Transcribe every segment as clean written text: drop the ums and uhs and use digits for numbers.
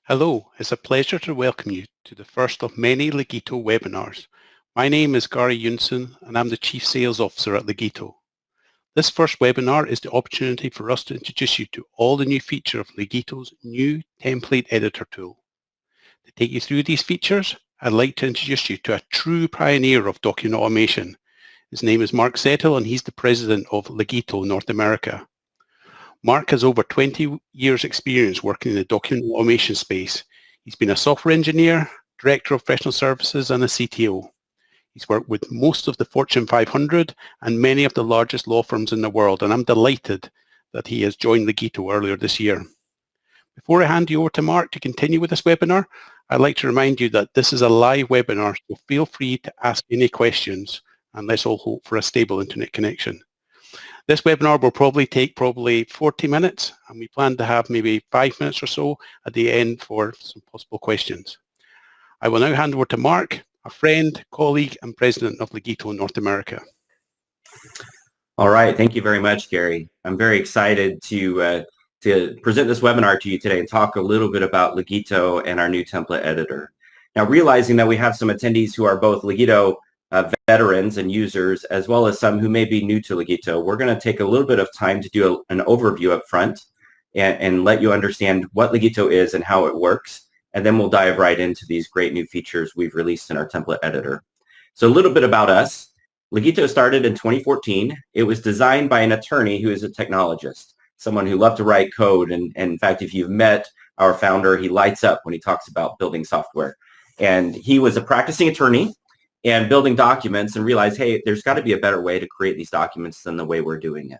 Hello, it's a pleasure to welcome you to the first of many Legito webinars. My name is Gary Yunson and I'm the Chief Sales Officer at Legito. This first webinar is the opportunity for us to introduce you to all the new features of Legito's new template editor tool. To take you through these features, I'd like to introduce you to a true pioneer of document automation. His name is Mark Zettel and he's the President of Legito North America. Mark has over 20 years experience working in the document automation space. He's been a software engineer, director of professional services and a CTO. He's worked with most of the Fortune 500 and many of the largest law firms in the world, and I'm delighted that he has joined Legito earlier this year. Before I hand you over to Mark to continue with this webinar, I'd like to remind you that this is a live webinar, so feel free to ask any questions, and let's all hope for a stable internet connection. This webinar will probably take 40 minutes, and we plan to have maybe 5 minutes or so at the end for some possible questions. I will now hand over to Mark, a friend, colleague, and president of Legito North America. All right, thank you very much, Gary. I'm very excited to present this webinar to you today and talk a little bit about Legito and our new template editor. Now, realizing that we have some attendees who are both Legito veterans and users, as well as some who may be new to Legito, we're going to take a little bit of time to do an overview up front and let you understand what Legito is and how it works, and then we'll dive right into these great new features we've released in our template editor. So a little bit about us. Legito started in 2014. It was designed by an attorney who is a technologist, someone who loved to write code, and in fact, if you've met our founder, he lights up when he talks about building software. And he was a practicing attorney and building documents and realized, hey, there's got to be a better way to create these documents than the way we're doing it.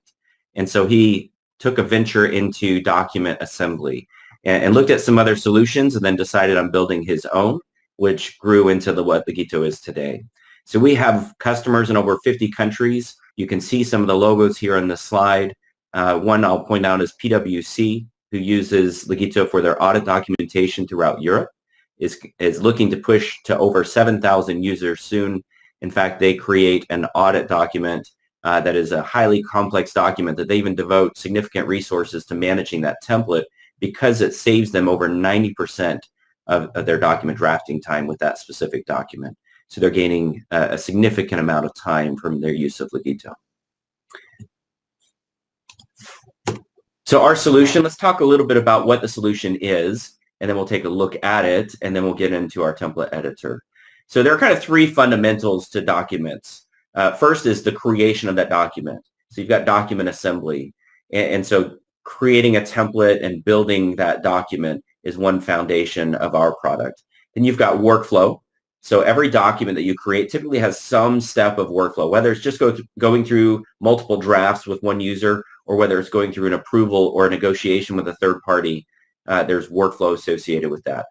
And so he took a venture into document assembly and looked at some other solutions and then decided on building his own, which grew into what Legito is today. So we have customers in over 50 countries. You can see some of the logos here on this slide. One I'll point out is PwC, who uses Legito for their audit documentation throughout Europe. Is looking to push to over 7,000 users soon. In fact, they create an audit document that is a highly complex document that they even devote significant resources to managing that template because it saves them over 90% of their document drafting time with that specific document. So they're gaining a significant amount of time from their use of Legito. So our solution, let's talk a little bit about what the solution is, and then we'll take a look at it, and then we'll get into our template editor. So there are kind of three fundamentals to documents. First is the creation of that document. So you've got document assembly. And so creating a template and building that document is one foundation of our product. Then you've got workflow. So every document that you create typically has some step of workflow, whether it's just going through multiple drafts with one user, or whether it's going through an approval or a negotiation with a third party. There's workflow associated with that.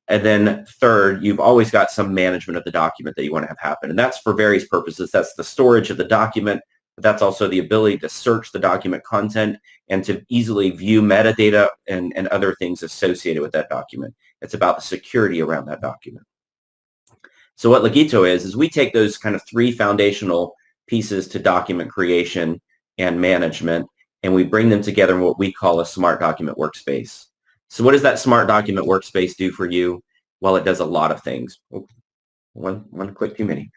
And then third, you've always got some management of the document that you want to have happen. And that's for various purposes. That's the storage of the document, but that's also the ability to search the document content and to easily view metadata and other things associated with that document. It's about the security around that document. So what Legito is we take those kind of three foundational pieces to document creation and management, and we bring them together in what we call a smart document workspace. So what does that smart document workspace do for you? Well, it does a lot of things. One click too many.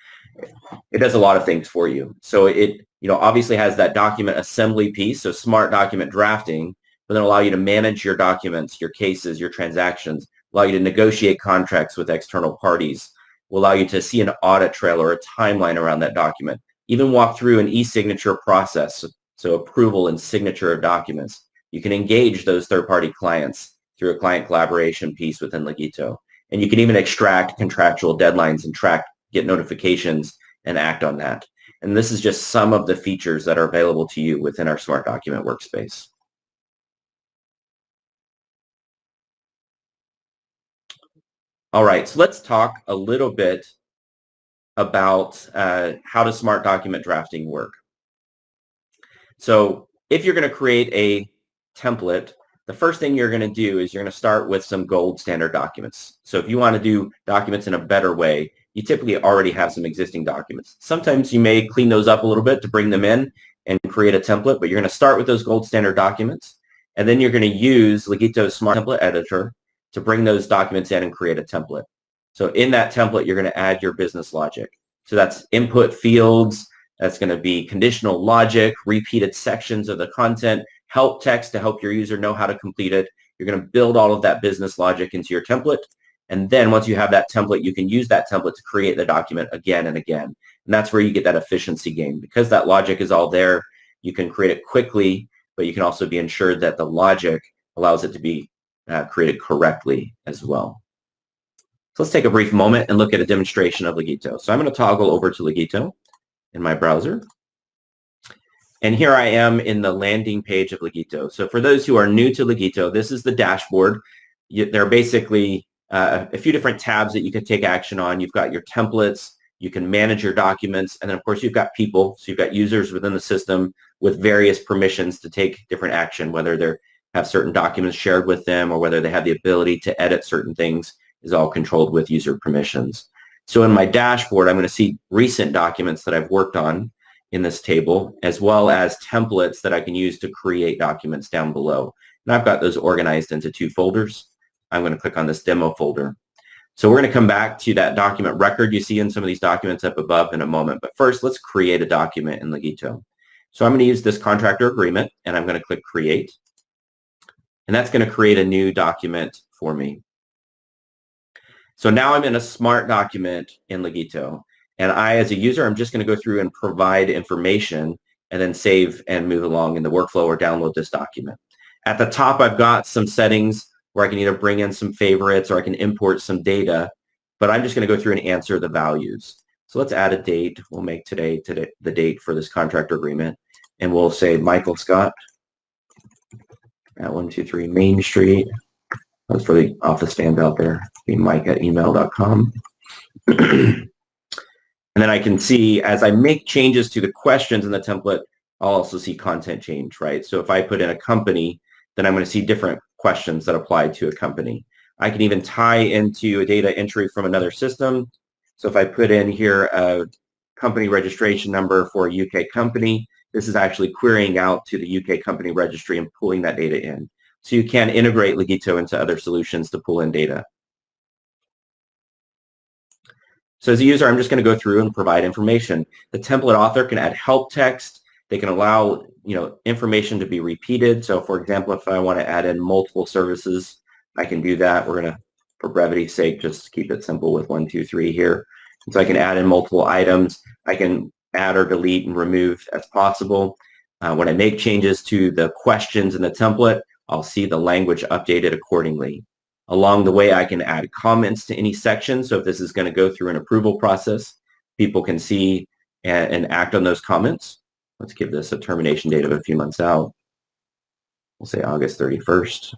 It does a lot of things for you. So it obviously has that document assembly piece, so smart document drafting, but then allow you to manage your documents, your cases, your transactions, allow you to negotiate contracts with external parties, will allow you to see an audit trail or a timeline around that document, even walk through an e-signature process, so approval and signature of documents. You can engage those third-party clients through a client collaboration piece within Legito. And you can even extract contractual deadlines and get notifications and act on that. And this is just some of the features that are available to you within our Smart Document Workspace. All right, so let's talk a little bit about how does Smart Document Drafting work. So if you're going to create a template, the first thing you're going to do is you're going to start with some gold standard documents. So if you want to do documents in a better way, you typically already have some existing documents. Sometimes you may clean those up a little bit to bring them in and create a template, but you're going to start with those gold standard documents, and then you're going to use Legito's Smart Template Editor to bring those documents in and create a template. So in that template, you're going to add your business logic. So that's input fields. That's going to be conditional logic, repeated sections of the content, help text to help your user know how to complete it. You're going to build all of that business logic into your template. And then once you have that template, you can use that template to create the document again and again. And that's where you get that efficiency gain. Because that logic is all there, you can create it quickly, but you can also be ensured that the logic allows it to be created correctly as well. So let's take a brief moment and look at a demonstration of Legito. So I'm going to toggle over to Legito in my browser. And here I am in the landing page of Legito. So for those who are new to Legito, this is the dashboard. There are basically a few different tabs that you can take action on. You've got your templates, you can manage your documents, and then of course you've got people. So you've got users within the system with various permissions to take different action, whether they have certain documents shared with them or whether they have the ability to edit certain things is all controlled with user permissions. So in my dashboard, I'm going to see recent documents that I've worked on in this table, as well as templates that I can use to create documents down below. And I've got those organized into 2 folders. I'm going to click on this demo folder. So we're going to come back to that document record you see in some of these documents up above in a moment. But first, let's create a document in Legito. So I'm going to use this contractor agreement, and I'm going to click Create. And that's going to create a new document for me. So now I'm in a smart document in Legito. And I, as a user, I'm just going to go through and provide information and then save and move along in the workflow or download this document. At the top, I've got some settings where I can either bring in some favorites or I can import some data, but I'm just going to go through and answer the values. So let's add a date. We'll make today the date for this contractor agreement, and we'll say Michael Scott at 123 Main Street. That's for the office fans out there. Be mike@email.com. And then I can see as I make changes to the questions in the template, I'll also see content change, right? So if I put in a company, then I'm going to see different questions that apply to a company. I can even tie into a data entry from another system. So if I put in here a company registration number for a UK company, this is actually querying out to the UK company registry and pulling that data in. So you can integrate Legito into other solutions to pull in data. So as a user, I'm just going to go through and provide information. The template author can add help text. They can allow information to be repeated. So for example, if I want to add in multiple services, I can do that. We're going to, for brevity's sake, just keep it simple with 1, 2, 3 here. And so I can add in multiple items. I can add or delete and remove as possible. When I make changes to the questions in the template, I'll see the language updated accordingly. Along the way, I can add comments to any section. So if this is going to go through an approval process, people can see and act on those comments. Let's give this a termination date of a few months out. We'll say August 31st,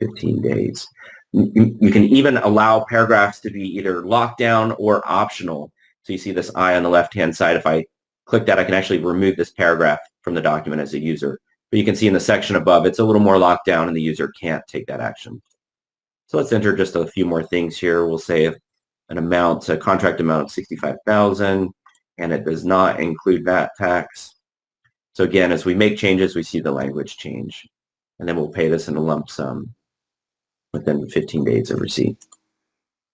15 days. You can even allow paragraphs to be either locked down or optional. So you see this I on the left-hand side. If I click that, I can actually remove this paragraph from the document as a user. But you can see in the section above, it's a little more locked down and the user can't take that action. So let's enter just a few more things here. We'll say an amount, a contract amount of $65,000, and it does not include VAT tax. So again, as we make changes, we see the language change. And then we'll pay this in a lump sum within 15 days of receipt.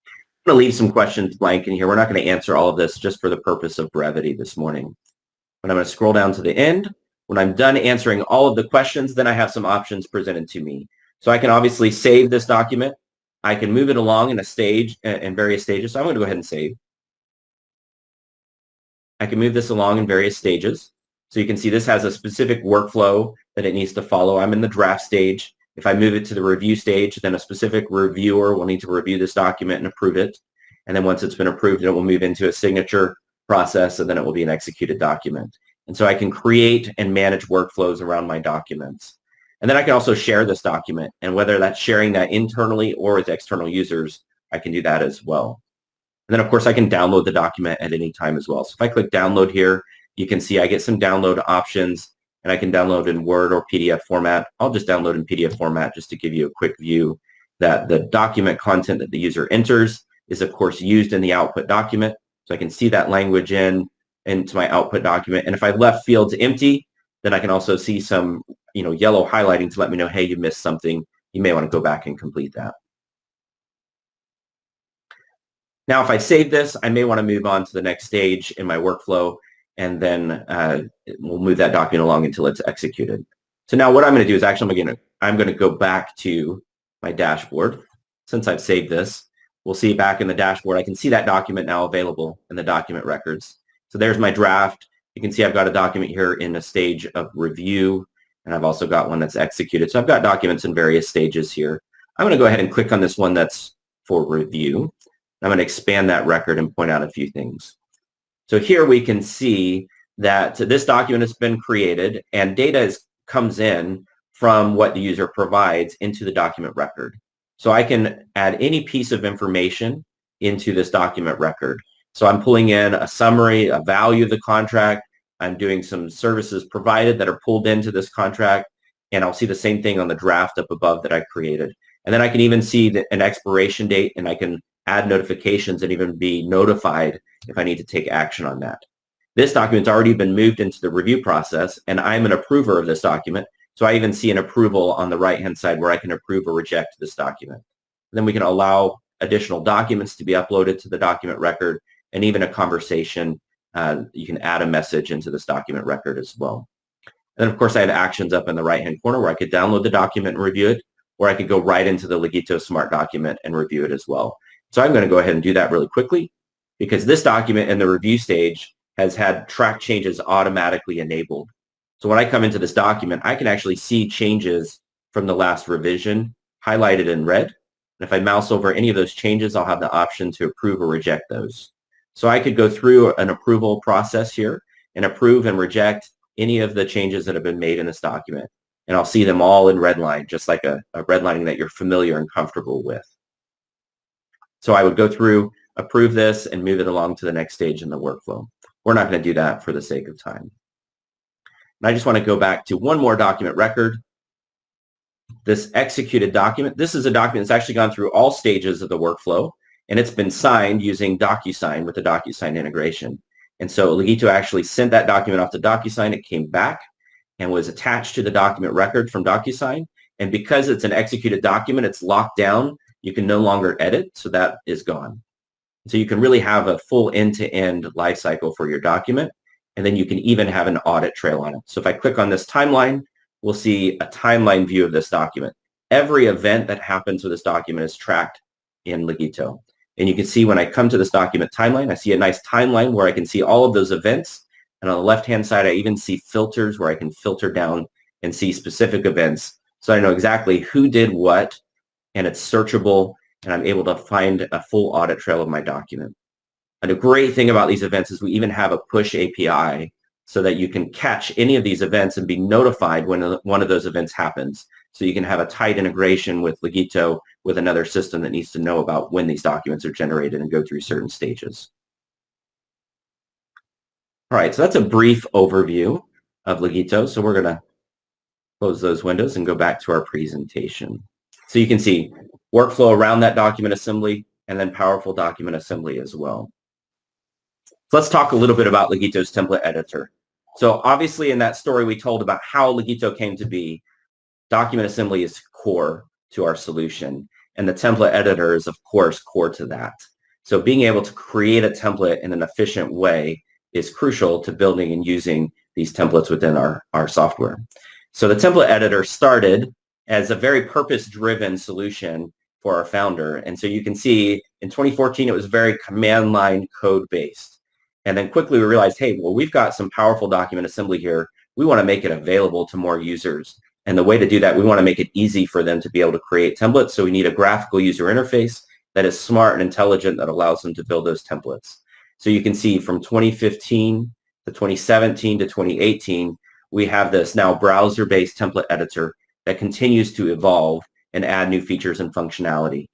I'm going to leave some questions blank in here. We're not going to answer all of this just for the purpose of brevity this morning. But I'm going to scroll down to the end. When I'm done answering all of the questions, then I have some options presented to me. So I can obviously save this document. I can move it along in various stages. So I'm going to go ahead and save. I can move this along in various stages. So you can see this has a specific workflow that it needs to follow. I'm in the draft stage. If I move it to the review stage, then a specific reviewer will need to review this document and approve it. And then once it's been approved, it will move into a signature process, and then it will be an executed document. And so I can create and manage workflows around my documents. And then I can also share this document, and whether that's sharing that internally or with external users, I can do that as well. And then of course I can download the document at any time as well. So if I click download here, you can see I get some download options, and I can download in Word or PDF format. I'll just download in PDF format just to give you a quick view that the document content that the user enters is of course used in the output document. So I can see that language into my output document. And if I left fields empty, then I can also see some yellow highlighting to let me know, hey, you missed something. You may want to go back and complete that. Now, if I save this, I may want to move on to the next stage in my workflow, and then we'll move that document along until it's executed. So now what I'm going to do is actually I'm going to go back to my dashboard. Since I've saved this, we'll see back in the dashboard, I can see that document now available in the document records. So there's my draft. You can see I've got a document here in a stage of review, and I've also got one that's executed. So I've got documents in various stages here. I'm going to go ahead and click on this one that's for review. I'm going to expand that record and point out a few things. So here we can see that this document has been created and data comes in from what the user provides into the document record. So I can add any piece of information into this document record. So I'm pulling in a summary, a value of the contract. I'm doing some services provided that are pulled into this contract, and I'll see the same thing on the draft up above that I created. And then I can even see an expiration date, and I can add notifications and even be notified if I need to take action on that. This document's already been moved into the review process, and I'm an approver of this document. So I even see an approval on the right-hand side where I can approve or reject this document. Then we can allow additional documents to be uploaded to the document record, and even a conversation. You can add a message into this document record as well. And then, of course, I have actions up in the right-hand corner where I could download the document and review it, or I could go right into the Legito Smart document and review it as well. So I'm going to go ahead and do that really quickly, because this document in the review stage has had track changes automatically enabled. So when I come into this document, I can actually see changes from the last revision highlighted in red. And if I mouse over any of those changes, I'll have the option to approve or reject those. So I could go through an approval process here and approve and reject any of the changes that have been made in this document. And I'll see them all in red line, just like a redlining that you're familiar and comfortable with. So I would go through, approve this, and move it along to the next stage in the workflow. We're not going to do that for the sake of time. And I just want to go back to one more document record. This executed document, this is a document that's actually gone through all stages of the workflow, and it's been signed using DocuSign with the DocuSign integration. And so Legito actually sent that document off to DocuSign. It came back and was attached to the document record from DocuSign. And because it's an executed document, it's locked down. You can no longer edit, so that is gone. So you can really have a full end-to-end lifecycle for your document, and then you can even have an audit trail on it. So if I click on this timeline, we'll see a timeline view of this document. Every event that happens with this document is tracked in Legito. And you can see when I come to this document timeline, I see a nice timeline where I can see all of those events. And on the left-hand side, I even see filters where I can filter down and see specific events. So I know exactly who did what, and it's searchable, and I'm able to find a full audit trail of my document. And the great thing about these events is we even have a push API so that you can catch any of these events and be notified when one of those events happens. So you can have a tight integration with Legito with another system that needs to know about when these documents are generated and go through certain stages. All right, so that's a brief overview of Legito. So we're going to close those windows and go back to our presentation. So you can see workflow around that document assembly and then powerful document assembly as well. So let's talk a little bit about Legito's template editor. So obviously in that story we told about how Legito came to be, document assembly is core to our solution, and the template editor is of course core to that. So being able to create a template in an efficient way is crucial to building and using these templates within our software. So the template editor started as a very purpose-driven solution for our founder. And so you can see in 2014, it was very command line code based. And then quickly we realized, hey, well, we've got some powerful document assembly here. We want to make it available to more users. And the way to do that, we want to make it easy for them to be able to create templates. So we need a graphical user interface that is smart and intelligent that allows them to build those templates. So you can see from 2015 to 2017 to 2018, we have this now browser-based template editor that continues to evolve and add new features and functionality.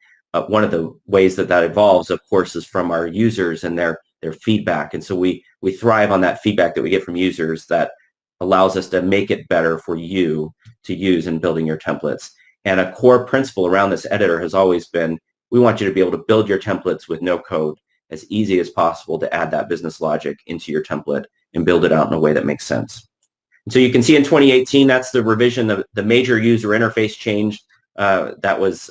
One of the ways that that evolves, of course, is from our users and their feedback. And so we thrive on that feedback that we get from users that allows us to make it better for you to use in building your templates. And a core principle around this editor has always been, we want you to be able to build your templates with no code, as easy as possible to add that business logic into your template and build it out in a way that makes sense. And so you can see in 2018, that's the revision, the major user interface change that was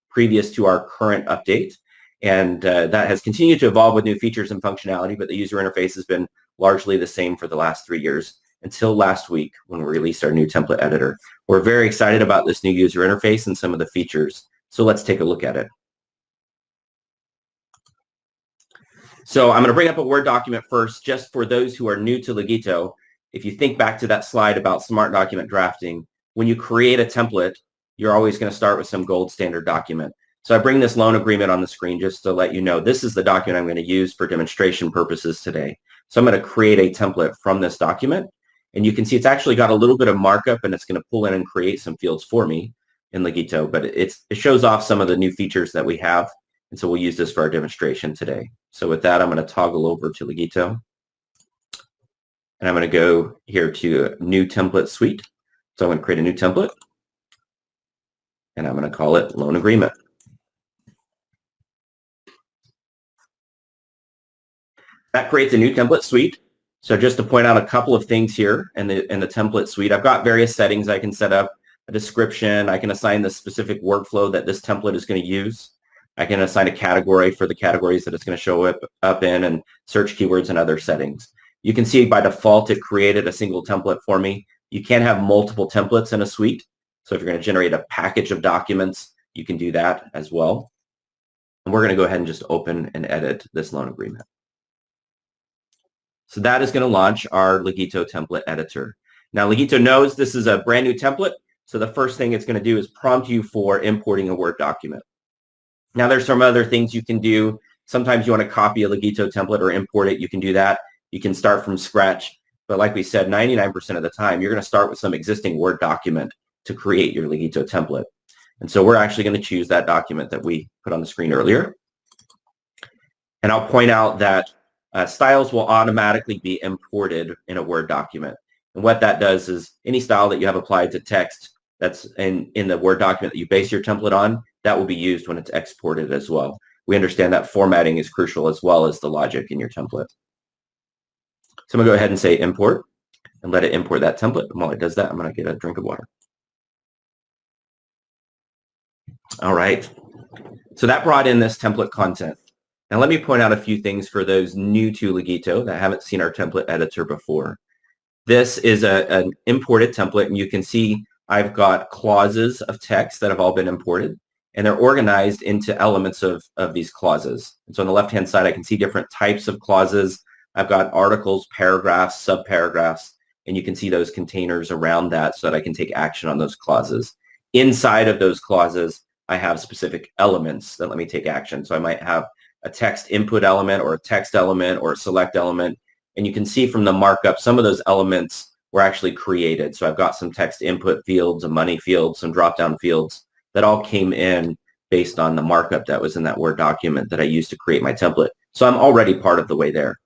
previous to our current update. And that has continued to evolve with new features and functionality, but the user interface has been largely the same for the last 3 years until last week when we released our new template editor. We're very excited about this new user interface and some of the features. So let's take a look at it. So I'm going to bring up a Word document first, just for those who are new to Legito. If you think back to that slide about smart document drafting, when you create a template, you're always going to start with some gold standard document. So I bring this loan agreement on the screen just to let you know this is the document I'm going to use for demonstration purposes today. So I'm going to create a template from this document. And you can see it's actually got a little bit of markup, and it's going to pull in and create some fields for me in Legito. But it shows off some of the new features that we have. And so we'll use this for our demonstration today. So with that, I'm going to toggle over to Legito. And I'm going to go here to New Template Suite. So I'm going to create a new template. And I'm going to call it Loan Agreement. That creates a new template suite. So just to point out a couple of things here in the template suite, I've got various settings I can set up, a description, I can assign the specific workflow that this template is going to use. I can assign a category for the categories that it's going to show up in, and search keywords and other settings. You can see by default it created a single template for me. You can have multiple templates in a suite. So if you're going to generate a package of documents, you can do that as well. And we're going to go ahead and just open and edit this loan agreement. So that is going to launch our Legito template editor. Now Legito knows this is a brand new template, so the first thing it's going to do is prompt you for importing a Word document. Now there's some other things you can do. Sometimes you want to copy a Legito template or import it. You can do that. You can start from scratch. But like we said, 99% of the time, you're going to start with some existing Word document to create your Legito template. And so we're actually going to choose that document that we put on the screen earlier. And I'll point out that styles will automatically be imported in a Word document. And what that does is any style that you have applied to text that's in the Word document that you base your template on, that will be used when it's exported as well. We understand that formatting is crucial as well as the logic in your template. So I'm going to go ahead and say import and let it import that template. And while it does that, I'm going to get a drink of water. All right. So that brought in this template content. Now let me point out a few things for those new to Legito that haven't seen our template editor before. This is an imported template, and you can see I've got clauses of text that have all been imported, and they're organized into elements of these clauses. And so on the left-hand side, I can see different types of clauses. I've got articles, paragraphs, subparagraphs, and you can see those containers around that so that I can take action on those clauses. Inside of those clauses, I have specific elements that let me take action. So I might have a text input element or a text element or a select element. And you can see from the markup, some of those elements were actually created. So I've got some text input fields, a money field, some drop-down fields that all came in based on the markup that was in that Word document that I used to create my template. So I'm already part of the way there.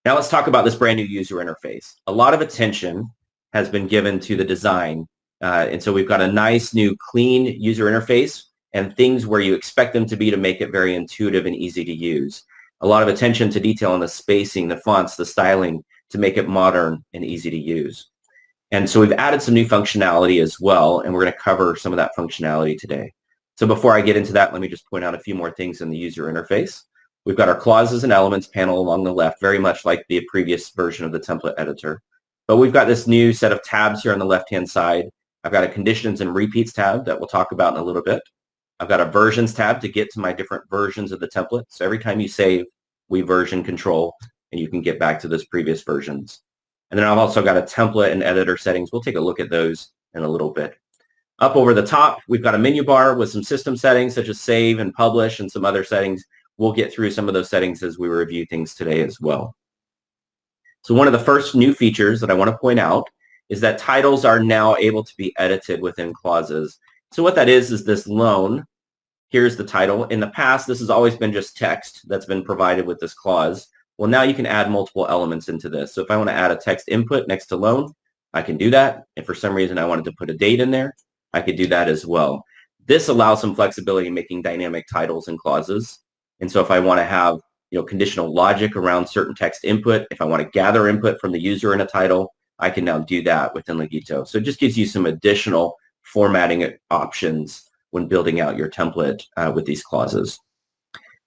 Now let's talk about this brand new user interface. A lot of attention has been given to the design. And so we've got a nice new clean user interface and things where you expect them to be to make it very intuitive and easy to use. A lot of attention to detail on the spacing, the fonts, the styling to make it modern and easy to use. And so we've added some new functionality as well, and we're going to cover some of that functionality today. So before I get into that, let me just point out a few more things in the user interface. We've got our clauses and elements panel along the left, very much like the previous version of the template editor. But we've got this new set of tabs here on the left-hand side. I've got a conditions and repeats tab that we'll talk about in a little bit. I've got a versions tab to get to my different versions of the template. So every time you save, we version control, and you can get back to those previous versions. And then I've also got a template and editor settings. We'll take a look at those in a little bit. Up over the top, we've got a menu bar with some system settings such as save and publish and some other settings. We'll get through some of those settings as we review things today as well. So one of the first new features that I want to point out is that titles are now able to be edited within clauses. So what that is this loan. Here's the title. In the past, this has always been just text that's been provided with this clause. Well, now you can add multiple elements into this. So if I want to add a text input next to loan, I can do that. If for some reason I wanted to put a date in there, I could do that as well. This allows some flexibility in making dynamic titles and clauses. And so if I want to have conditional logic around certain text input, if I want to gather input from the user in a title, I can now do that within Legito. So it just gives you some additional formatting options when building out your template with these clauses.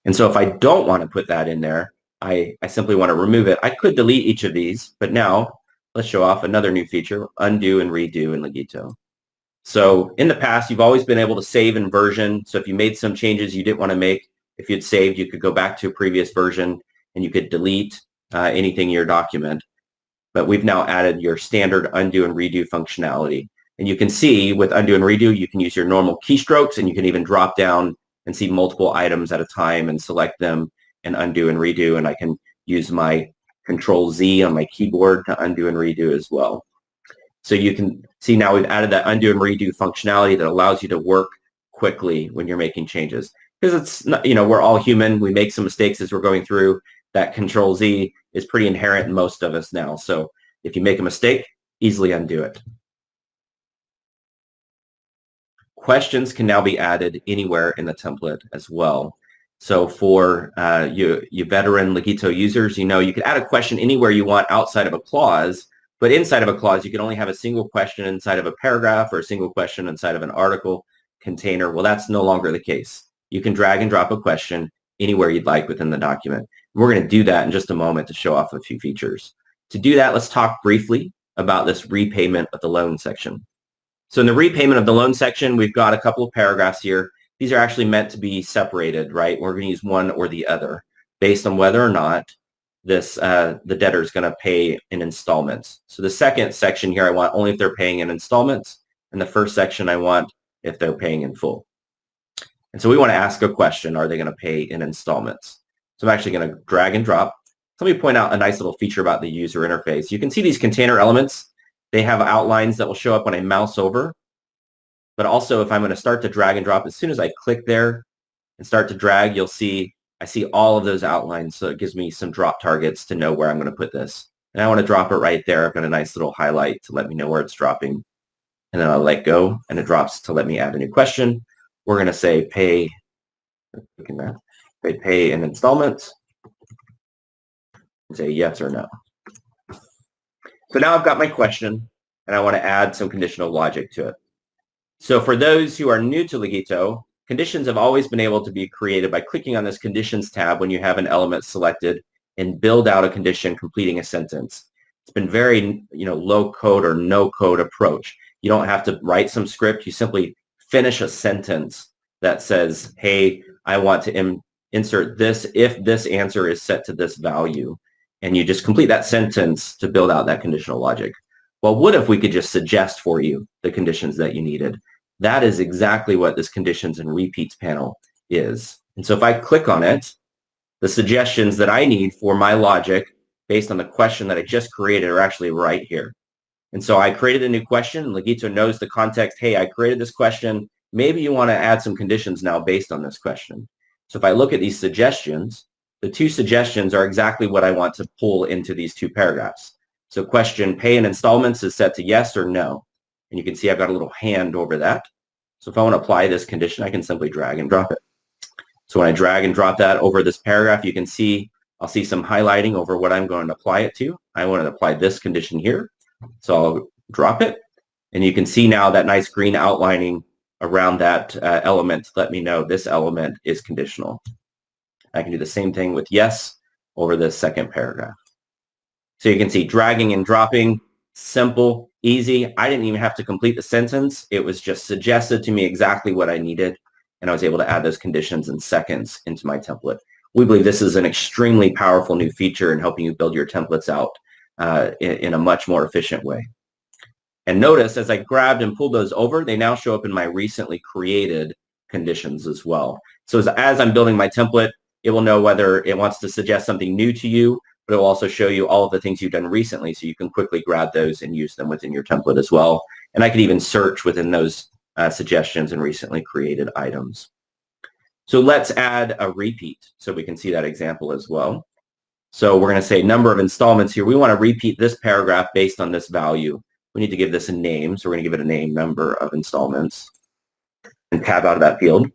And so if I don't want to put that in there, I simply want to remove it. I could delete each of these, but now let's show off another new feature, undo and redo in Legito. So in the past, you've always been able to save in version. So if you made some changes you didn't want to make, if you'd saved, you could go back to a previous version and you could delete anything in your document. But we've now added your standard undo and redo functionality. And you can see with undo and redo, you can use your normal keystrokes, and you can even drop down and see multiple items at a time and select them and undo and redo. And I can use my Control Z on my keyboard to undo and redo as well. So you can see now we've added that undo and redo functionality that allows you to work quickly when you're making changes. Because it's not, we're all human. We make some mistakes as we're going through. That Control Z is pretty inherent in most of us now. So if you make a mistake, easily undo it. Questions can now be added anywhere in the template as well. So for you veteran Legito users, you could add a question anywhere you want outside of a clause, but inside of a clause, you can only have a single question inside of a paragraph or a single question inside of an article container. Well, that's no longer the case. You can drag and drop a question anywhere you'd like within the document. We're going to do that in just a moment to show off a few features. To do that, let's talk briefly about this repayment of the loan section. So in the repayment of the loan section, we've got a couple of paragraphs here. These are actually meant to be separated, right? We're going to use one or the other based on whether or not the debtor is going to pay in installments. So the second section here, I want only if they're paying in installments. And the first section, I want if they're paying in full. And so we want to ask a question, are they going to pay in installments? So I'm actually going to drag and drop. So let me point out a nice little feature about the user interface. You can see these container elements. They have outlines that will show up when I mouse over. But also if I'm going to start to drag and drop, as soon as I click there and start to drag, you'll see I see all of those outlines. So it gives me some drop targets to know where I'm going to put this. And I want to drop it right there. I've got a nice little highlight to let me know where it's dropping. And then I'll let go and it drops to let me add a new question. We're going to say pay in installments. And say yes or no. So now I've got my question and I want to add some conditional logic to it. So for those who are new to Legito, conditions have always been able to be created by clicking on this conditions tab when you have an element selected and build out a condition completing a sentence. It's been very, low code or no code approach. You don't have to write some script. You simply finish a sentence that says, hey, I want to insert this if this answer is set to this value. And you just complete that sentence to build out that conditional logic. Well, what if we could just suggest for you the conditions that you needed? That is exactly what this conditions and repeats panel is. And so if I click on it, the suggestions that I need for my logic based on the question that I just created are actually right here. And so I created a new question, and Legito knows the context. Hey, I created this question. Maybe you want to add some conditions now based on this question. So if I look at these suggestions, the two suggestions are exactly what I want to pull into these two paragraphs. So question pay in installments is set to yes or no. And you can see I've got a little hand over that. So if I want to apply this condition, I can simply drag and drop it. So when I drag and drop that over this paragraph, you can see I'll see some highlighting over what I'm going to apply it to. I want to apply this condition here. So I'll drop it. And you can see now that nice green outlining around that element to let me know this element is conditional. I can do the same thing with yes over this second paragraph. So you can see dragging and dropping, simple, easy. I didn't even have to complete the sentence. It was just suggested to me exactly what I needed. And I was able to add those conditions in seconds into my template. We believe this is an extremely powerful new feature in helping you build your templates out in a much more efficient way. And notice as I grabbed and pulled those over, they now show up in my recently created conditions as well. So as I'm building my template, it will know whether it wants to suggest something new to you, but it will also show you all of the things you've done recently, so you can quickly grab those and use them within your template as well. And I could even search within those suggestions and recently created items. So let's add a repeat so we can see that example as well. So we're going to say number of installments here. We want to repeat this paragraph based on this value. We need to give this a name, so we're going to give it a name, number of installments, and tab out of that field.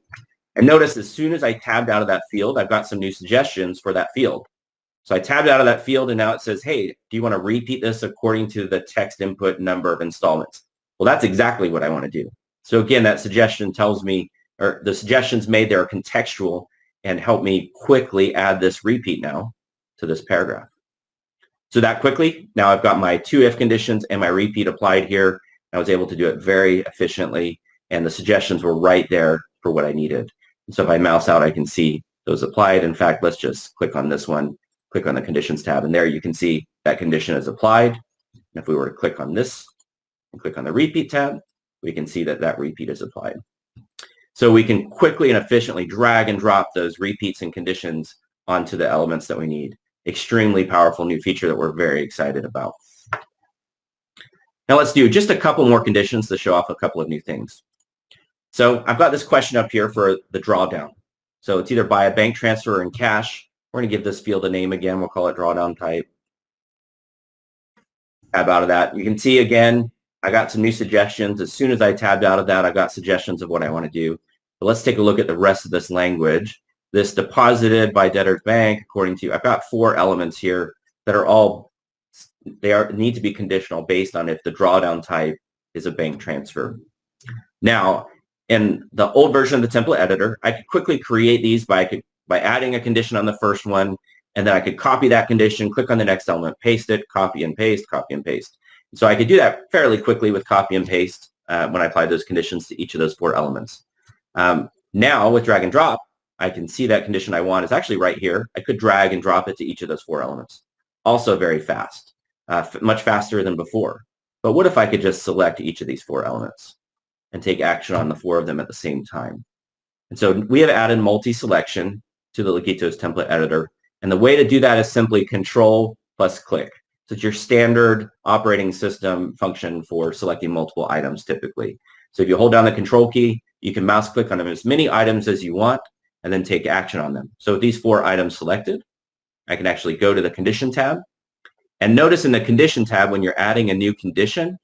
And notice as soon as I tabbed out of that field, I've got some new suggestions for that field. So I tabbed out of that field and now it says, hey, do you want to repeat this according to the text input number of installments? Well, that's exactly what I want to do. So again, that suggestion tells me, or the suggestions made there are contextual and help me quickly add this repeat now to this paragraph. So that quickly, now I've got my 2 if conditions and my repeat applied here. I was able to do it very efficiently, and the suggestions were right there for what I needed. And so if I mouse out, I can see those applied. In fact, let's just click on this one, click on the conditions tab, and there you can see that condition is applied. And if we were to click on this and click on the repeat tab, we can see that that repeat is applied. So we can quickly and efficiently drag and drop those repeats and conditions onto the elements that we need. Extremely powerful new feature that we're very excited about. Now let's do just a couple more conditions to show off a couple of new things. So I've got this question up here for the drawdown. So it's either by a bank transfer or in cash. We're going to give this field a name again. We'll call it drawdown type. Tab out of that. You can see again, I got some new suggestions. As soon as I tabbed out of that, I got suggestions of what I want to do. But let's take a look at the rest of this language. This deposited by debtor's bank, according to, I've got 4 elements here that are all, need to be conditional based on if the drawdown type is a bank transfer. Now, in the old version of the template editor, I could quickly create these by adding a condition on the first one, and then I could copy that condition, click on the next element, paste it, copy and paste, copy and paste. So I could do that fairly quickly with copy and paste when I apply those conditions to each of those 4 elements. Now with drag and drop, I can see that condition I want is actually right here. I could drag and drop it to each of those 4 elements. Also very fast, much faster than before. But what if I could just select each of these 4 elements and take action on the 4 of them at the same time? And so we have added multi-selection to the Legito's template editor. And the way to do that is simply Control plus click. So it's your standard operating system function for selecting multiple items typically. So if you hold down the Control key, you can mouse click on as many items as you want and then take action on them. So with these 4 items selected, I can actually go to the Condition tab. And notice in the Condition tab, when you're adding a new condition,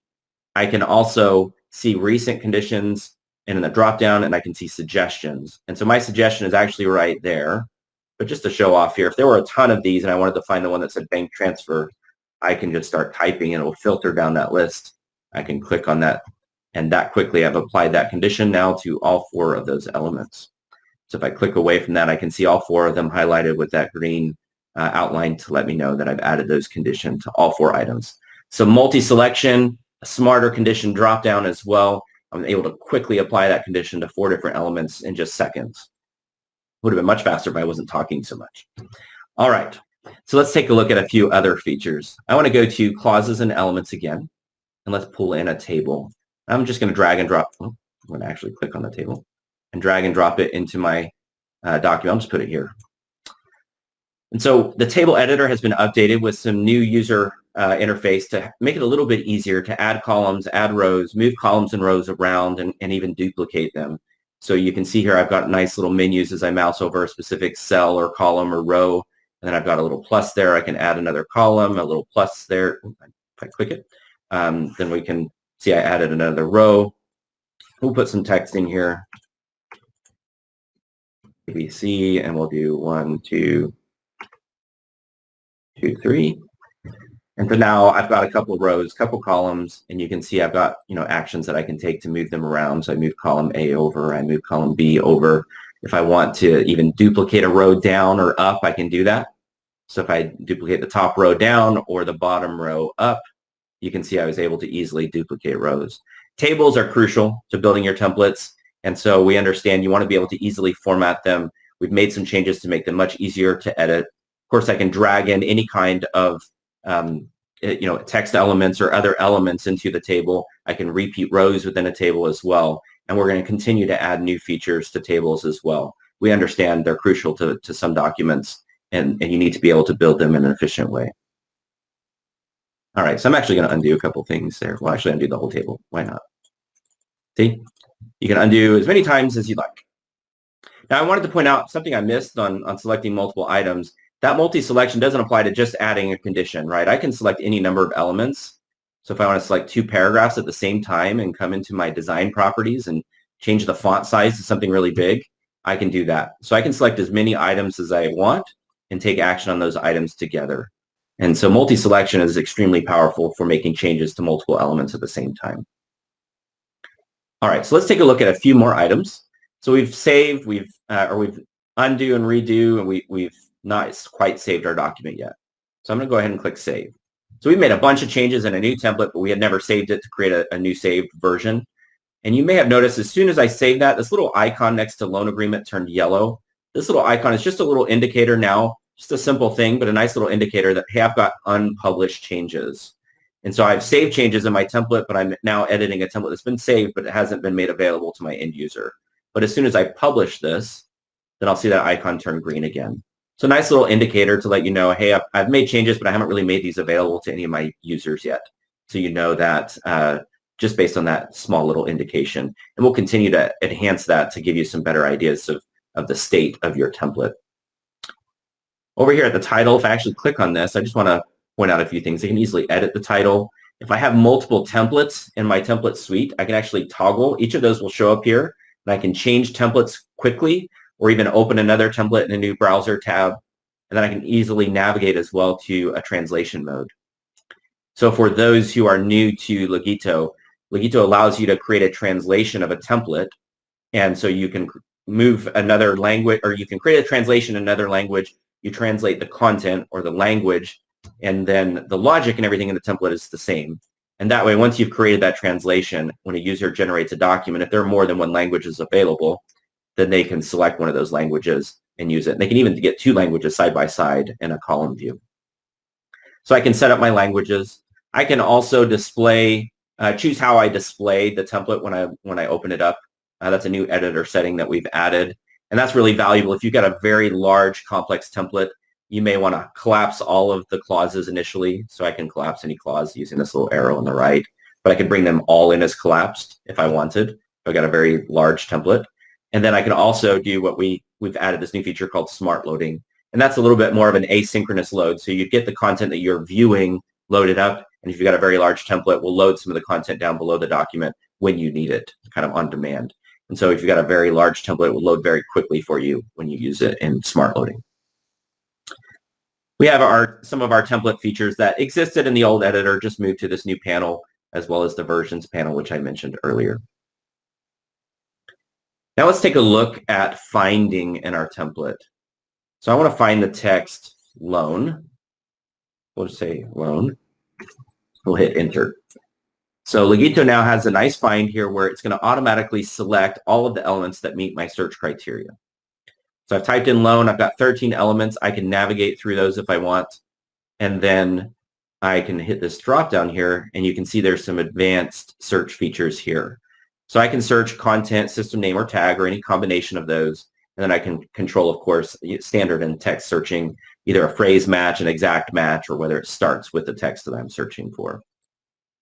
I can also see recent conditions, and in the drop-down, and I can see suggestions. And so my suggestion is actually right there. But just to show off here, if there were a ton of these and I wanted to find the one that said bank transfer, I can just start typing and it will filter down that list. I can click on that, and that quickly I've applied that condition now to all 4 of those elements. So if I click away from that, I can see all 4 of them highlighted with that green outline to let me know that I've added those conditions to all 4 items. So multi-selection, a smarter condition drop-down as well. I'm able to quickly apply that condition to 4 different elements in just seconds. Would have been much faster if I wasn't talking so much. All right, so let's take a look at a few other features. I want to go to clauses and elements again, and let's pull in a table. I'm just going to drag and drop. I'm going to actually click on the table and drag and drop it into my document. I'll just put it here. And so the table editor has been updated with some new user interface to make it a little bit easier to add columns, add rows, move columns and rows around, and even duplicate them. So you can see here I've got nice little menus as I mouse over a specific cell or column or row. And then I've got a little plus there. I can add another column, a little plus there. If I click it, then we can see I added another row. We'll put some text in here. ABC, and we'll do 1, 2, 2, 3. And for now, I've got a couple of rows, couple columns, and you can see I've got actions that I can take to move them around. So I move column A over, I move column B over. If I want to even duplicate a row down or up, I can do that. So if I duplicate the top row down or the bottom row up, you can see I was able to easily duplicate rows. Tables are crucial to building your templates, and so we understand you want to be able to easily format them. We've made some changes to make them much easier to edit. Of course, I can drag in any kind of text elements or other elements into the table. I can repeat rows within a table as well. And we're going to continue to add new features to tables as well. We understand they're crucial to some documents, and you need to be able to build them in an efficient way. All right, so I'm actually going to undo a couple things there. Well, actually undo the whole table. Why not? See, you can undo as many times as you'd like. Now, I wanted to point out something I missed on selecting multiple items. That multi-selection doesn't apply to just adding a condition, right? I can select any number of elements. So if I want to select 2 paragraphs at the same time and come into my design properties and change the font size to something really big, I can do that. So I can select as many items as I want and take action on those items together. And so multi-selection is extremely powerful for making changes to multiple elements at the same time. All right, so let's take a look at a few more items. So we've saved, we've undo and redo, and we've not quite saved our document yet. So I'm going to go ahead and click Save. So we made a bunch of changes in a new template, but we had never saved it to create a new saved version. And you may have noticed as soon as I saved that, this little icon next to loan agreement turned yellow. This little icon is just a little indicator now, just a simple thing, but a nice little indicator that, hey, I've got unpublished changes. And so I've saved changes in my template, but I'm now editing a template that's been saved, but it hasn't been made available to my end user. But as soon as I publish this, then I'll see that icon turn green again. So a nice little indicator to let you know, hey, I've made changes, but I haven't really made these available to any of my users yet. So you know that just based on that small little indication. And we'll continue to enhance that to give you some better ideas of the state of your template. Over here at the title, if I actually click on this, I just want to point out a few things. I can easily edit the title. If I have multiple templates in my template suite, I can actually toggle. Each of those will show up here, and I can change templates quickly, or even open another template in a new browser tab. And then I can easily navigate as well to a translation mode. So for those who are new to Legito, Legito allows you to create a translation of a template. And so you can move another language, or you can create a translation in another language. You translate the content or the language, and then the logic and everything in the template is the same. And that way, once you've created that translation, when a user generates a document, if there are more than one language is available, then they can select one of those languages and use it. And they can even get two languages side by side in a column view. So I can set up my languages. I can also display, choose how I display the template when I open it up. That's a new editor setting that we've added. And that's really valuable. If you've got a very large, complex template, you may want to collapse all of the clauses initially. So I can collapse any clause using this little arrow on the right. But I can bring them all in as collapsed if I wanted. I've got a very large template. And then I can also do what we've added this new feature called smart loading. And that's a little bit more of an asynchronous load. So you get the content that you're viewing loaded up. And if you've got a very large template, we'll load some of the content down below the document when you need it, kind of on demand. And so if you've got a very large template, it will load very quickly for you when you use it in smart loading. We have some of our template features that existed in the old editor, just moved to this new panel, as well as the versions panel, which I mentioned earlier. Now let's take a look at finding in our template. So I want to find the text loan. We'll just say loan. We'll hit enter. So Legito now has a nice find here where it's going to automatically select all of the elements that meet my search criteria. So I've typed in loan. I've got 13 elements. I can navigate through those if I want. And then I can hit this drop down here, and you can see there's some advanced search features here. So I can search content, system name, or tag, or any combination of those. And then I can control, of course, standard and text searching, either a phrase match, an exact match, or whether it starts with the text that I'm searching for.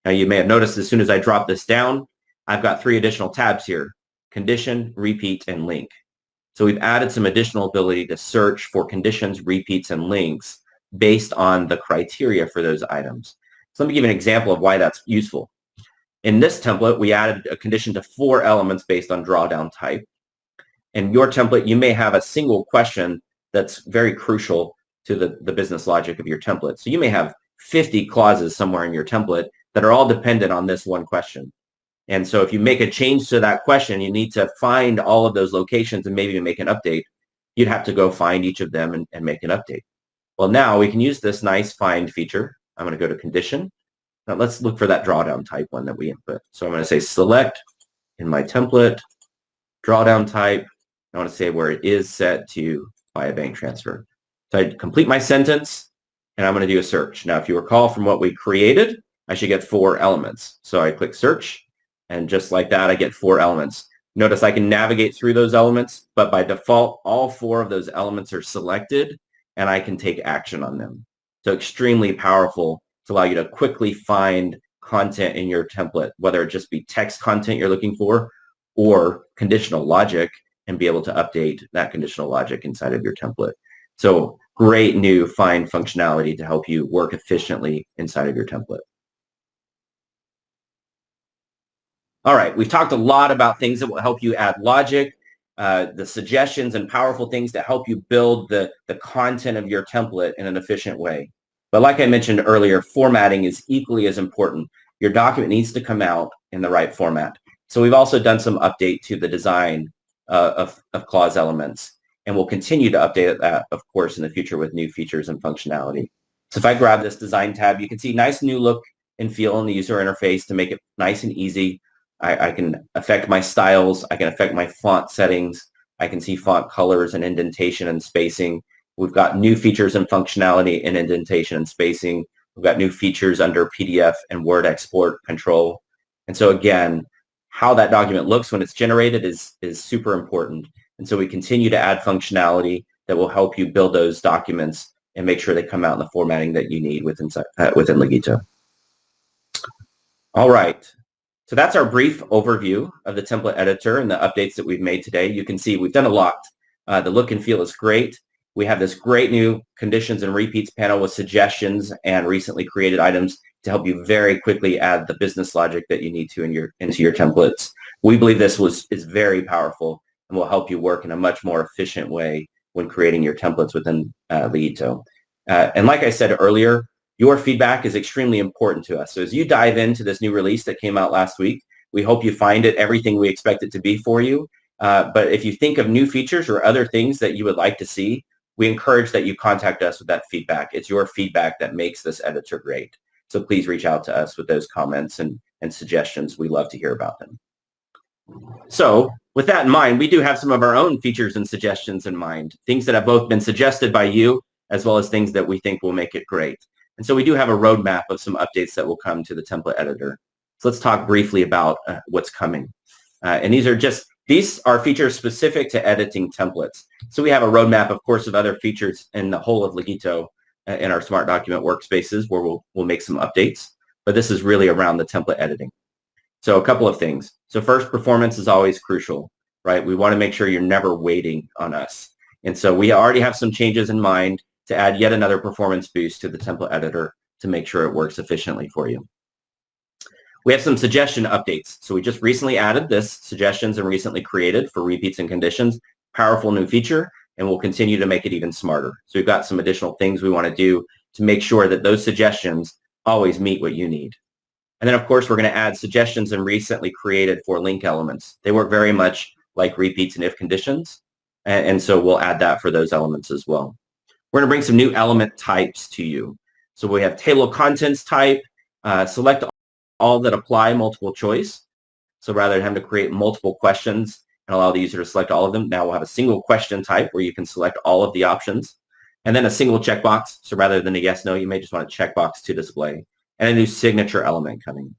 Now, you may have noticed as soon as I drop this down, I've got 3 additional tabs here: condition, repeat, and link. So we've added some additional ability to search for conditions, repeats, and links based on the criteria for those items. So let me give you an example of why that's useful. In this template, we added a condition to 4 elements based on drawdown type. In your template, you may have a single question that's very crucial to the business logic of your template. So you may have 50 clauses somewhere in your template that are all dependent on this one question. And so if you make a change to that question, you need to find all of those locations and maybe make an update. You'd have to go find each of them and make an update. Well, now we can use this nice find feature. I'm going to go to condition. Now let's look for that drawdown type one that we input. So I'm going to say select in my template, drawdown type. I want to say where it is set to via bank transfer. So I complete my sentence, and I'm going to do a search. Now, if you recall from what we created, I should get 4 elements. So I click search, and just like that, I get 4 elements. Notice I can navigate through those elements, but by default, all 4 of those elements are selected, and I can take action on them. So extremely powerful to allow you to quickly find content in your template, whether it just be text content you're looking for or conditional logic, and be able to update that conditional logic inside of your template. So great new find functionality to help you work efficiently inside of your template. All right, we've talked a lot about things that will help you add logic, the suggestions and powerful things to help you build the content of your template in an efficient way. But like I mentioned earlier, formatting is equally as important. Your document needs to come out in the right format. So we've also done some update to the design of clause elements. and we'll continue to update that, of course, in the future with new features and functionality. So if I grab this design tab, you can see nice new look and feel in the user interface to make it nice and easy. I can affect my styles. I can affect my font settings. I can see font colors and indentation and spacing. We've got new features and functionality in indentation and spacing. We've got new features under PDF and Word export control. And so again, how that document looks when it's generated is super important. And so we continue to add functionality that will help you build those documents and make sure they come out in the formatting that you need within Legito. All right. So that's our brief overview of the template editor and the updates that we've made today. You can see we've done a lot. The look and feel is great. We have this great new conditions and repeats panel with suggestions and recently created items to help you very quickly add the business logic that you need to into your templates. We believe this is very powerful and will help you work in a much more efficient way when creating your templates within Legito. And like I said earlier, your feedback is extremely important to us. So as you dive into this new release that came out last week, we hope you find it everything we expect it to be for you. But if you think of new features or other things that you would like to see, we encourage that you contact us with that feedback. It's your feedback that makes this editor great. So please reach out to us with those comments and suggestions. We love to hear about them. So with that in mind, we do have some of our own features and suggestions in mind, things that have both been suggested by you as well as things that we think will make it great. And so we do have a roadmap of some updates that will come to the template editor. So let's talk briefly about what's coming. And these are features specific to editing templates. So we have a roadmap, of course, of other features in the whole of Legito in our Smart Document workspaces where we'll make some updates. But this is really around the template editing. So a couple of things. So first, performance is always crucial, right? We want to make sure you're never waiting on us. And so we already have some changes in mind to add yet another performance boost to the template editor to make sure it works efficiently for you. We have some suggestion updates. So we just recently added this, suggestions and recently created for repeats and conditions, powerful new feature, and we'll continue to make it even smarter. So we've got some additional things we want to do to make sure that those suggestions always meet what you need. And then, of course, we're going to add suggestions and recently created for link elements. They work very much like repeats and if conditions, and so we'll add that for those elements as well. We're going to bring some new element types to you. So we have table of contents type, select all that apply multiple choice. So rather than having to create multiple questions and allow the user to select all of them, now we'll have a single question type where you can select all of the options. And then a single checkbox. So rather than a yes, no, you may just want a checkbox to display. And a new signature element coming.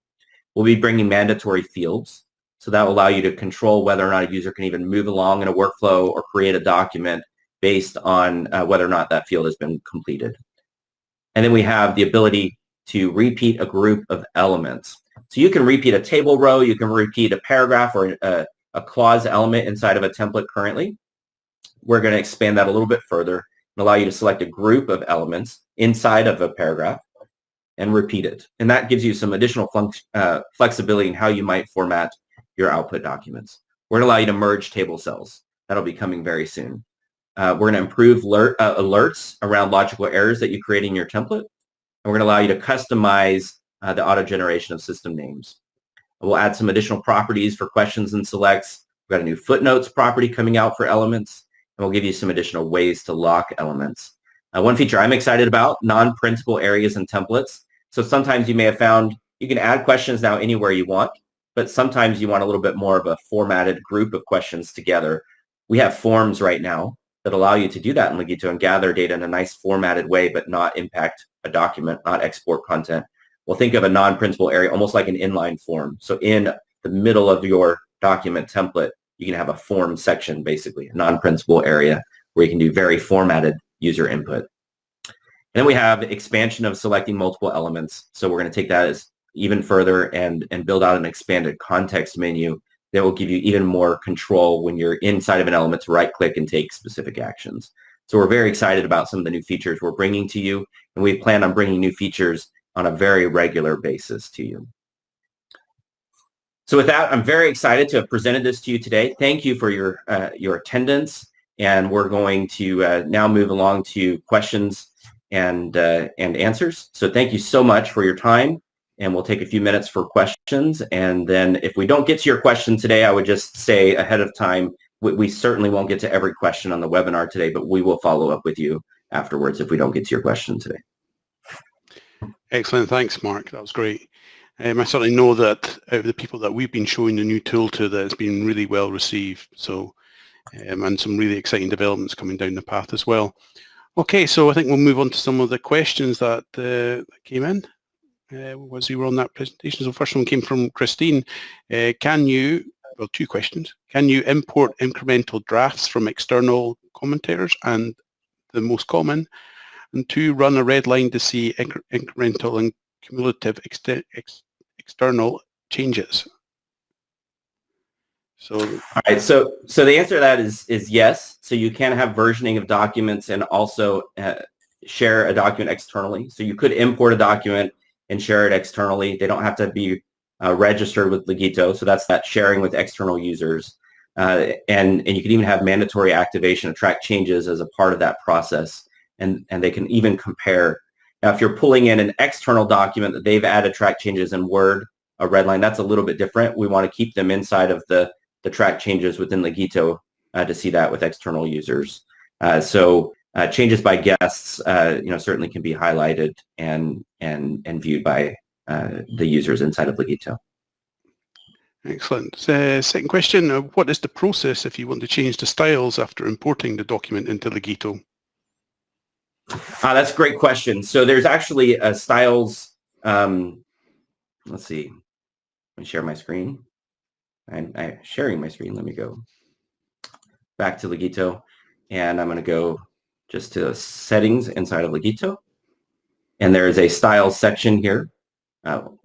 We'll be bringing mandatory fields. So that will allow you to control whether or not a user can even move along in a workflow or create a document based on whether or not that field has been completed. And then we have the ability to repeat a group of elements. So you can repeat a table row, you can repeat a paragraph or a clause element inside of a template currently. We're going to expand that a little bit further and allow you to select a group of elements inside of a paragraph and repeat it. And that gives you some additional flexibility in how you might format your output documents. We're going to allow you to merge table cells. That'll be coming very soon. We're going to improve alerts around logical errors that you create in your template. And we're going to allow you to customize the auto generation of system names. We'll add some additional properties for questions and selects. We've got a new footnotes property coming out for elements. And we'll give you some additional ways to lock elements. One feature I'm excited about, non-printable areas and templates. So sometimes you may have found you can add questions now anywhere you want, but sometimes you want a little bit more of a formatted group of questions together. We have forms right now that allow you to do that in Legito and gather data in a nice formatted way, but not impact a document, not export content. We'll think of a non-printable area almost like an inline form. So in the middle of your document template, you can have a form section, basically, a non-printable area where you can do very formatted user input. And then we have expansion of selecting multiple elements. So we're going to take that as even further and build out an expanded context menu that will give you even more control when you're inside of an element to right-click and take specific actions. So we're very excited about some of the new features we're bringing to you, and we plan on bringing new features on a very regular basis to you. So with that, I'm very excited to have presented this to you today. Thank you for your attendance, and we're going to now move along to questions and answers. So thank you so much for your time, and we'll take a few minutes for questions. And then if we don't get to your question today, I would just say ahead of time we certainly won't get to every question on the webinar today, but we will follow up with you afterwards if we don't get to your question today. Excellent. Thanks, Mark. That was great. I certainly know that out of the people that we've been showing the new tool to, that it's been really well received. So, and some really exciting developments coming down the path as well. Okay, so I think we'll move on to some of the questions that came in as we were on that presentation. So first one came from Christine. Well, two questions. Can you import incremental drafts from external commentators? And the most common. And two, run a red line to see incremental and cumulative external changes. So, all right. So the answer to that is yes. So you can have versioning of documents and also share a document externally. So you could import a document and share it externally. They don't have to be registered with Legito. So that's that sharing with external users. And you can even have mandatory activation of track changes as a part of that process. And they can even compare. Now, if you're pulling in an external document that they've added track changes in Word, a red line, that's a little bit different. We want to keep them inside of the track changes within Legito to see that with external users. So changes by guests, certainly can be highlighted and viewed by the users inside of Legito. Excellent. Second question, what is the process if you want to change the styles after importing the document into Legito? That's a great question. So there's actually styles. Let's see. Let me share my screen. I'm sharing my screen. Let me go back to Legito. And I'm going to go just to settings inside of Legito. And there is a styles section here.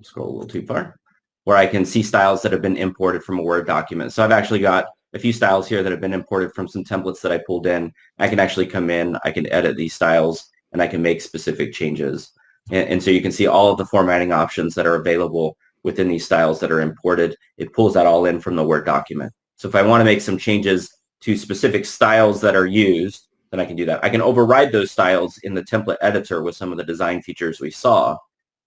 Scroll a little too far, where I can see styles that have been imported from a Word document. So I've actually got a few styles here that have been imported from some templates that I pulled in. I can actually come in, I can edit these styles, and I can make specific changes. And so you can see all of the formatting options that are available within these styles that are imported. It pulls that all in from the Word document. So if I want to make some changes to specific styles that are used, then I can do that. I can override those styles in the template editor with some of the design features we saw,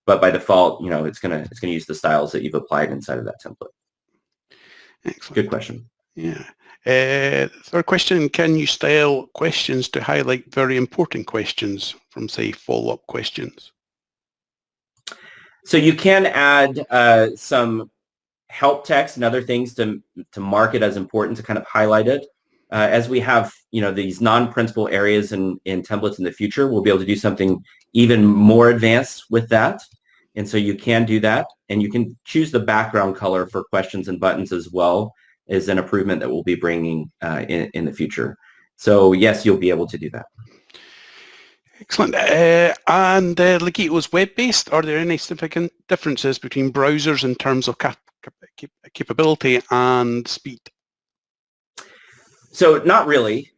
but by default, it's gonna use the styles that you've applied inside of that template. Excellent. Good question. Yeah. Third question, can you style questions to highlight very important questions from, say, follow-up questions? So you can add some help text and other things to mark it as important, to kind of highlight it. As we have, these non-principal areas in templates in the future, we'll be able to do something even more advanced with that. And so you can do that. And you can choose the background color for questions and buttons as well, as an improvement that we'll be bringing in the future. So yes, you'll be able to do that. Excellent. And Legito is web-based. Are there any significant differences between browsers in terms of capability and speed? So not really.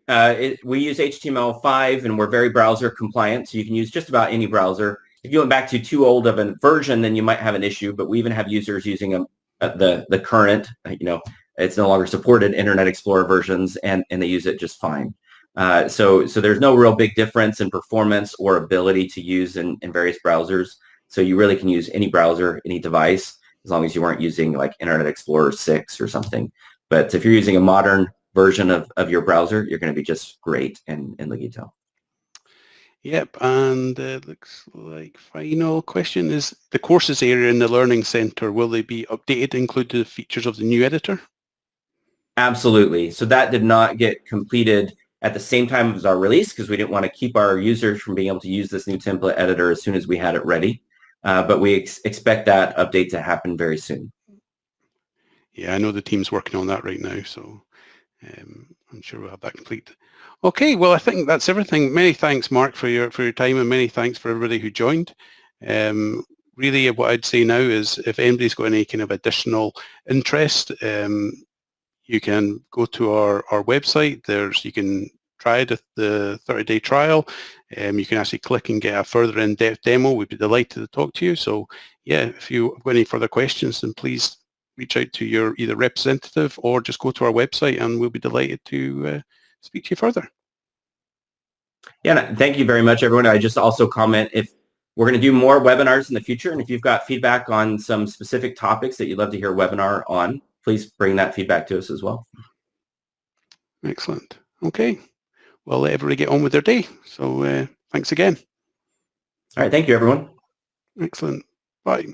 We use HTML5 and we're very browser compliant, so you can use just about any browser. If you went back to too old of a version, then you might have an issue, but we even have users using the current, it's no longer supported Internet Explorer versions, and they use it just fine. So there's no real big difference in performance or ability to use in various browsers. So you really can use any browser, any device, as long as you weren't using like Internet Explorer 6 or something. But if you're using a modern version of your browser, you're going to be just great in Legito. Yep, and looks like final question is the courses area in the Learning Center, will they be updated to include the features of the new editor? Absolutely. So that did not get completed at the same time as our release because we didn't want to keep our users from being able to use this new template editor as soon as we had it ready. But we expect that update to happen very soon. Yeah, I know the team's working on that right now, so I'm sure we'll have that complete. Okay, well, I think that's everything. Many thanks, Mark, for your time, and many thanks for everybody who joined. Really, what I'd say now is if anybody's got any kind of additional interest, you can go to our website. You can try the 30-day trial. You can actually click and get a further in-depth demo. We'd be delighted to talk to you. So yeah, if you have any further questions, then please reach out to your either representative or just go to our website and we'll be delighted to speak to you further. Yeah, thank you very much, everyone. I just also comment if we're going to do more webinars in the future, and if you've got feedback on some specific topics that you'd love to hear a webinar on, please bring that feedback to us as well. Excellent. Okay. Well, let everybody get on with their day. So thanks again. All right. Thank you, everyone. Excellent. Bye.